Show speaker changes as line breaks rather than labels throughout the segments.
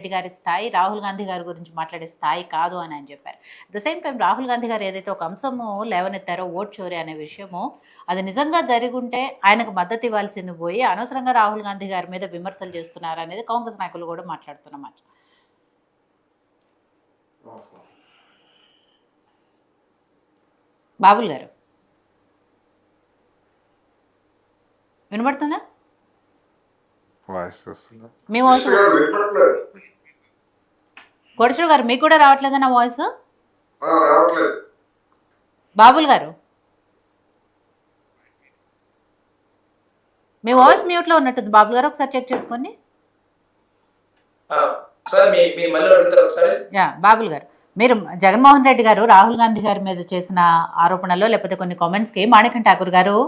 రెడ్డి గారి స్థాయి రాహుల్ గాంధీ గారి గురించి మాట్లాడే స్థాయి కాదు అని ఆయన చెప్పారు. At the same time Rahul Gandhi గారు ఏదైతే ఒక అంశము లేవనెత్తారో ఓట్ చోరీ అనే విషయము, అది నిజంగా జరిగుంటే ఆయనకు మద్దతు ఇవ్వాల్సింది పోయి అనవసరంగా రాహుల్ గాంధీ గారి మీద విమర్శలు చేస్తున్నారు అనేది కాంగ్రెస్ నాయకులు కూడా మాట్లాడుతున్నమాట. బాబుల్ గారు వినబడుతుందా? మీ వాయిస్ కోటేశ్వర గారు మీకు కూడా రావట్లేదా నా వాయిస్? బాబుల్ గారు మీ వాయిస్ మ్యూట్లో ఉన్నట్టుంది. బాబుల్ గారు ఒకసారి చెక్ చేసుకోండి. బాబుల్ గారు, మీరు జగన్మోహన్ రెడ్డి గారు రాహుల్ గాంధీ గారి మీద చేసిన ఆరోపణలో లేకపోతే కొన్ని కామెంట్స్కి మాణిక్యం ఠాకూర్ గారు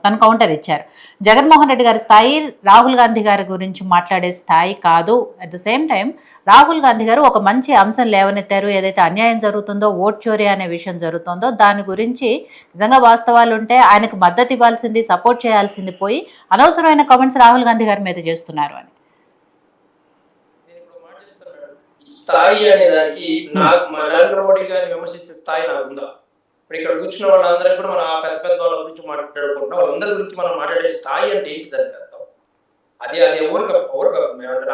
తను కౌంటర్ ఇచ్చారు. జగన్మోహన్ రెడ్డి గారి స్థాయి రాహుల్ గాంధీ గారి గురించి మాట్లాడే స్థాయి కాదు. At the same time Rahul Gandhi గారు ఒక మంచి అంశం లేవనెత్తారు. ఏదైతే అన్యాయం జరుగుతుందో, ఓట్ చోరీ అనే విషయం జరుగుతుందో దాని గురించి నిజంగా వాస్తవాలు ఉంటే ఆయనకు మద్దతు ఇవ్వాల్సింది, సపోర్ట్ చేయాల్సింది పోయి అనవసరమైన కామెంట్స్ రాహుల్ గాంధీ గారి మీద చేస్తున్నారు అని.
స్థాయి అనే దానికి నాకు నరేంద్ర మోడీ గారిని విమర్శించే స్థాయి నాకు ఉందా? ఇప్పుడు ఇక్కడ కూర్చున్న వాళ్ళందరూ కూడా మనం ఆ పెద్ద పెద్ద వాళ్ళ గురించి మాట్లాడుకుంటున్నాం. వాళ్ళందరి గురించి మనం మాట్లాడే స్థాయి అంటే ఏంటి దానికి అర్థం? అది ఎవరికి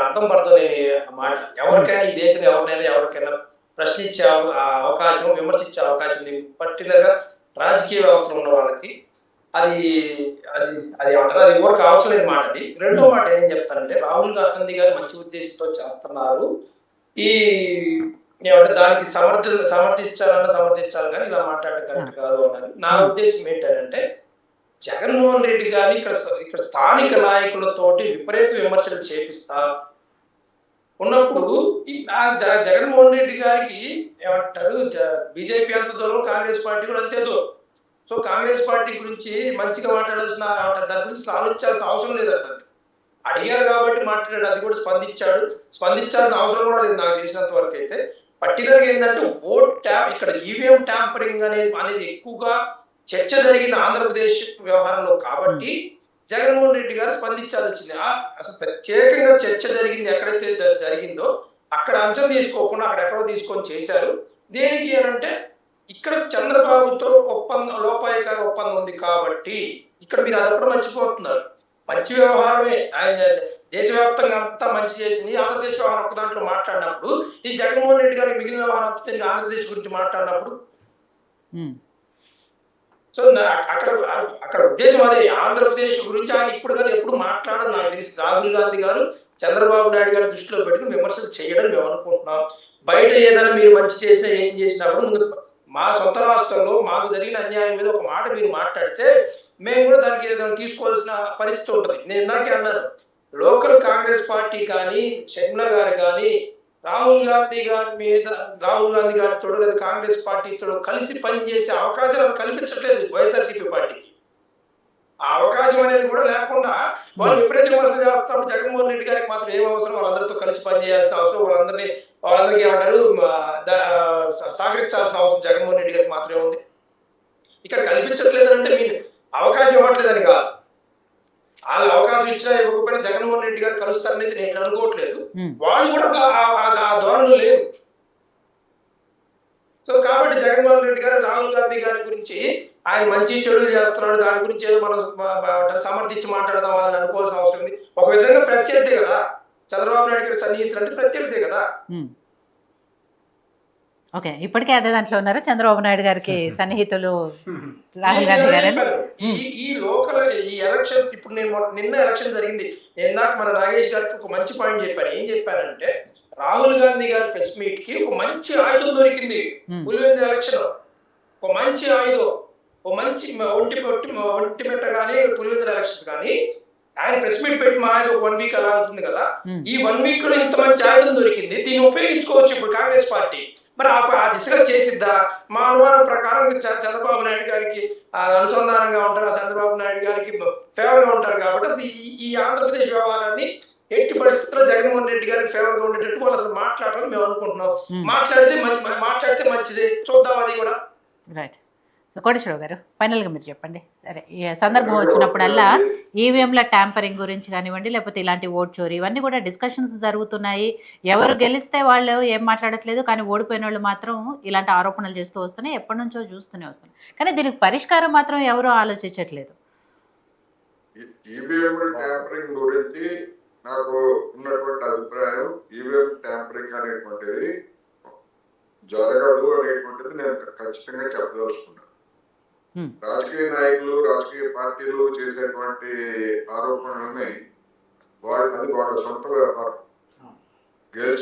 అర్థం పడతలేని మాట. ఎవరికైనా ఈ దేశం ఎవరికైనా ప్రశ్నించే అవకాశం, విమర్శించే అవకాశం ఉంది. పర్టికులర్ గా రాజకీయ వ్యవస్థలో ఉన్న వాళ్ళకి అది అది అది ఏమంటారు, అది ఎవరికి అవసరం లేని మాట. అది రెండో మాట ఏం చెప్తానంటే, రాహుల్ గాంధీ గారు మంచి ఉద్దేశంతో చేస్తున్నారు, ఈ ఏమంటే దానికి సమర్థించాలి కానీ ఇలా మాట్లాడడం కరెక్ట్ కాదు అన్నది నా ఉద్దేశం. ఏంటంటే జగన్మోహన్ రెడ్డి గారిని ఇక్కడ స్థానిక నాయకులతోటి విపరీత విమర్శలు చేపిస్తా ఉన్నప్పుడు జగన్మోహన్ రెడ్డి గారికి ఏమంటారు, బీజేపీ అంత దూరం, కాంగ్రెస్ పార్టీ కూడా అంతే దూరం. సో కాంగ్రెస్ పార్టీ గురించి మంచిగా మాట్లాడాల్సిన, దాని గురించి ఆలోచించాల్సిన అవసరం లేదంటే అడిగారు కాబట్టి మాట్లాడాడు. అది కూడా స్పందించాల్సిన అవసరం కూడా లేదు నాకు తెలిసినంత వరకు అయితే. పర్టికులర్గా ఏంటంటే ఇక్కడ ఈవీఎం ట్యాంపరింగ్ అనేది ఎక్కువగా చర్చ జరిగింది ఆంధ్రప్రదేశ్ వ్యవహారంలో కాబట్టి జగన్మోహన్ రెడ్డి గారు స్పందించాల్సి వచ్చింది. అసలు ప్రత్యేకంగా చర్చ జరిగింది ఎక్కడైతే జరిగిందో అక్కడ అంశం తీసుకోకుండా అక్కడెక్కడో తీసుకొని చేశారు. దేనికి అంటే ఇక్కడ చంద్రబాబుతో లోపాయకార ఒప్పందం ఉంది కాబట్టి ఇక్కడ మీరు అదొకటి మర్చిపోతున్నారు. మంచి వ్యవహారమే, ఆయన దేశవ్యాప్తంగా అంతా మంచి చేసింది. ఆంధ్రప్రదేశ్ వ్యవహారం ఒక్క దాంట్లో మాట్లాడినప్పుడు ఈ జగన్మోహన్ రెడ్డి గారి మిగిలిన వ్యవహారం అంతా ఆంధ్రప్రదేశ్ గురించి మాట్లాడినప్పుడు సో అక్కడ ఉద్దేశం అదే. ఆంధ్రప్రదేశ్ గురించి ఆయన ఇప్పుడు కానీ ఎప్పుడు మాట్లాడడం నాకు తెలిసి రాహుల్ గాంధీ గారు చంద్రబాబు నాయుడు గారి దృష్టిలో పెట్టుకుని విమర్శలు చేయడం మేము అనుకుంటున్నాం. బయట ఏదైనా మీరు మంచి చేసినా ఏం చేసినప్పుడు ముందు మా సొంత రాష్ట్రంలో మాకు జరిగిన అన్యాయం మీద ఒక మాట మీరు మాట్లాడితే మేము కూడా దానికి ఏదైనా తీసుకోవాల్సిన పరిస్థితి ఉంటుంది. నేను ఇందాకే అన్నాను, లోకల్ కాంగ్రెస్ పార్టీ కానీ, షర్మిల గారు కానీ రాహుల్ గాంధీ గారితో లేదా కాంగ్రెస్ పార్టీతో కలిసి పనిచేసే అవకాశాలు కల్పించట్లేదు వైఎస్ఆర్సీపీ పార్టీకి. ఆ అవకాశం అనేది కూడా లేకుండా వాళ్ళు విపరీత విమర్శలు చేస్తున్నప్పుడు జగన్మోహన్ రెడ్డి గారికి మాత్రం ఏం అవసరం, వాళ్ళందరితో కలిసి పనిచేయాల్సిన అవసరం, వాళ్ళందరికీ ఏమంటారు సహకరించాల్సిన అవసరం జగన్మోహన్ రెడ్డి గారికి మాత్రమే ఉంది. ఇక్కడ కల్పించట్లేదు అంటే మీరు అవకాశం ఇవ్వట్లేదని కాదు. వాళ్ళు అవకాశం ఇచ్చినా ఇవ్వకపోయినా జగన్మోహన్ రెడ్డి గారు కలుస్తారనేది నేను అనుకోవట్లేదు. వాళ్ళు కూడా ఆ ధోరణి లేదు. సో కాబట్టి జగన్మోహన్ రెడ్డి గారు రాహుల్ గాంధీ గారి గురించి ఆయన మంచి చెడులు చేస్తున్నాడు, దాని గురించి ఏదో మనం సమర్థించి మాట్లాడదాం వాళ్ళని అనుకోవాల్సిన అవసరం ఉంది. ఒక విధంగా ప్రత్యర్థి కదా చంద్రబాబు నాయుడు గారి సన్నిహితులు అంటే ప్రత్యర్థి కదా.
ఓకే, ఇప్పటికే అదే దాంట్లో ఉన్నారు చంద్రబాబు నాయుడు గారికి సన్నిహితులు రాహుల్ గాంధీ గారు.
ఈ లోకల్ ఈ ఎలక్షన్ ఇప్పుడు నిన్న ఎలక్షన్ జరిగింది. నేను నాకు మన నాగేష్ గారికి ఒక మంచి పాయింట్ చెప్పాను. ఏం చెప్పానంటే రాహుల్ గాంధీ గారి ప్రెస్ మీట్ కి ఒక మంచి ఆయుధం దొరికింది. పులివెందుల ఎలక్షన్ ఒక మంచి ఆయుధం, ఒక మంచి ఒంటి పెట్ట కానీ పులివెందుల ఎలక్షన్స్ కానీ ఆయన ప్రెస్ మీట్ పెట్టి మా ఆయుధం 1 వీక్ అలా అవుతుంది కదా. ఈ 1 వీక్ లో ఇంత మంచి ఆయుధం దొరికింది, దీన్ని ఉపయోగించుకోవచ్చు ఇప్పుడు కాంగ్రెస్ పార్టీ. మరి ఆ దిశగా చేసిద్దా? మా అనుమానం ప్రకారం చంద్రబాబు నాయుడు గారికి అనుసంధానంగా ఉంటారు, చంద్రబాబు నాయుడు గారికి ఫేవర్ గా ఉంటారు కాబట్టి అసలు ఈ ఆంధ్రప్రదేశ్ వ్యవహారాన్ని ఎట్టి పరిస్థితుల్లో జగన్మోహన్ రెడ్డి గారికి ఫేవర్ గా ఉండేటట్టు వాళ్ళు అసలు మాట్లాడాలని మేము అనుకుంటున్నాం. మాట్లాడితే మంచిది, చూద్దాం అది కూడా.
రైట్. కోటేశ్వరరావు గారు ఫైనల్గా మీరు చెప్పండి. సరే, ఈ సందర్భం వచ్చినప్పుడల్లా ఈవీఎంల ట్యాంపరింగ్ గురించి కానివ్వండి, లేకపోతే ఇలాంటి ఓట్ చోరీ ఇవన్నీ కూడా డిస్కషన్స్ జరుగుతున్నాయి. ఎవరు గెలిస్తే వాళ్ళు ఏం మాట్లాడట్లేదు, కానీ ఓడిపోయిన వాళ్ళు మాత్రం ఇలాంటి ఆరోపణలు చేస్తూ వస్తున్నాయి. ఎప్పటి నుంచో చూస్తూనే వస్తున్నాయి. కానీ దీనికి పరిష్కారం మాత్రం ఎవరూ ఆలోచించట్లేదు.
ఈవీఎం ట్యాంపరింగ్ గురించి నాకు ఉన్నటువంటి అభిప్రాయం, ఈవీఎం ట్యాంపరింగ్ అనేటువంటిది జరగదు అనేటువంటిది నేను ఖచ్చితంగా చెప్పదలుచుకున్నాను. రాజకీయ నాయకులు, రాజకీయ పార్టీలు చేసేటువంటి ఆరోపణలని అది వాళ్ళ సొంత వ్యాపారం. గెలిచి